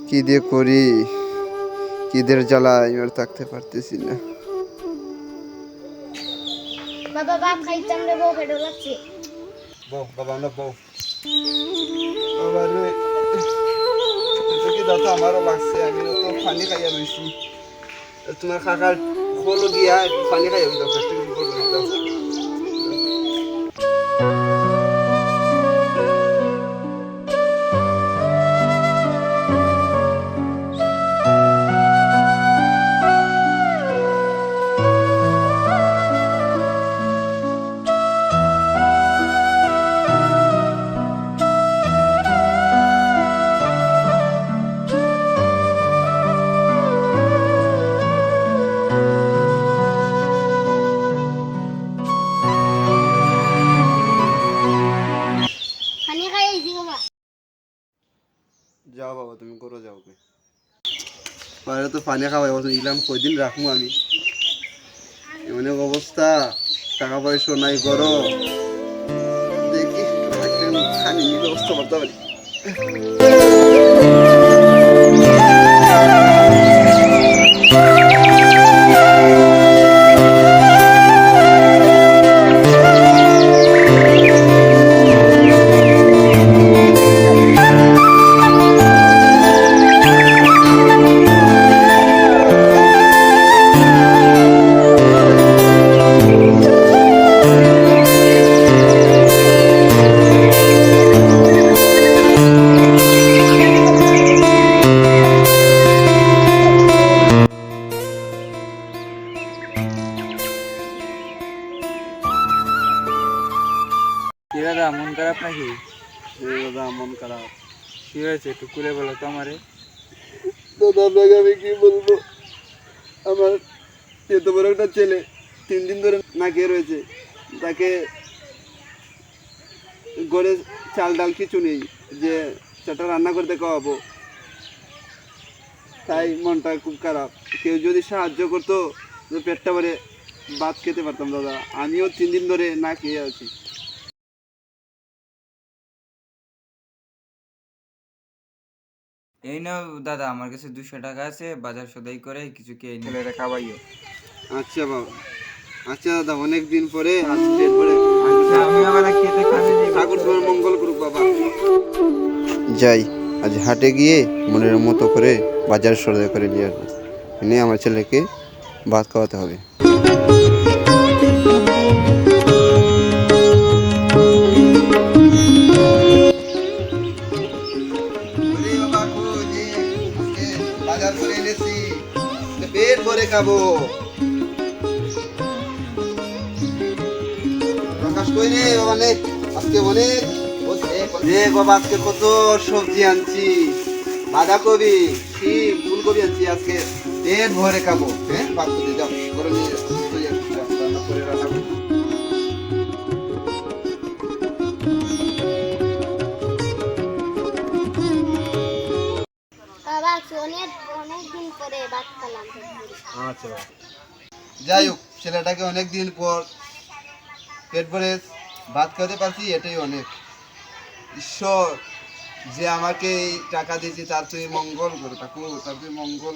কি দিয়ে করি, কিদের জ্বালায় আর থাকতে পারতেছি না। বাবা ভাত খাইতাম রে, বউ পেটে লাগছে। বউ বাবা না বউ আবার কি দাদা আমারও লাগছে, আমি তো পানি খাইয়া রয়েছি। তোমার কাকার খোলো গিয়া একটু পানি খাইয়া দাও, একটু বলবো দাও। পানি খাইছি বাবা। যাও বাবা, তুমি করো যাও। বাইরে তো পানি খাওয়াই অবস্থা নিলাম, কয়দিন রাখবো আমি, এমন অবস্থা, টাকা পয়সা নাই করো, দেখি খানি ব্যবস্থা করতে পারি। কি দাদা, মন খারাপ নাকি? দাদা মন খারাপ। কি হয়েছে একটু খুলে বলো তো আমারে। দাদা আপনাকে আমি কি বলবো, আমার এত বড় একটা ছেলে 3 দিন ধরে না খেয়ে রয়েছে, তাকে ঘরে চাল ডাল কিছু নেই যে সেটা রান্না করতে খাওয়াবো, তাই মনটা খুব খারাপ। কেউ যদি সাহায্য করতো তো পেটটা ভরে ভাত খেতে পারতাম দাদা, আমিও 3 দিন ধরে না খেয়ে আছি। এই নাও দাদা, আমার কাছে 200 টাকা আছে, বাজার সদাই করে কিছু খেয়ে নিলে এটা খাওয়াইও। আচ্ছা বাবা, আচ্ছা দাদা, অনেক দিন পরে আজ পেট ভরে। আচ্ছা, আমি আবার খেতে খাবে ঠাকুর তোমার মঙ্গল করুক বাবা। যাই আজ হাটে গিয়ে মনের মতো করে বাজার সদাই করে নিয়ে আসবো, এনে আমার ছেলেকে ভাত খাওয়াতে হবে। বাজার করে এনেছি, পেট ভরে খাবো। প্রকাশ কই রে বাবা, নে আজকে অনেক দেখ বাবা, আজকে কত সবজি আনছি, বাঁধাকপি, শিম, ফুলকপি আনছি, আজকে পেট ভরে খাবো। হ্যাঁ, ভাত করতে যাও, করে নিয়ে রান্না করে রান্না করবো। বাবা অনেক অনেক দিন পরে ভাত খেলাম। আচ্ছা, যাই হোক, ছেলেটাকে অনেক দিন পর পেট ভরে ভাত খেতে পারছি, এটাই অনেক। ঈশ্বর যে আমাকে এই টাকা দিয়েছে তার তুই মঙ্গল করে ঠাকুর, তার তুই মঙ্গল।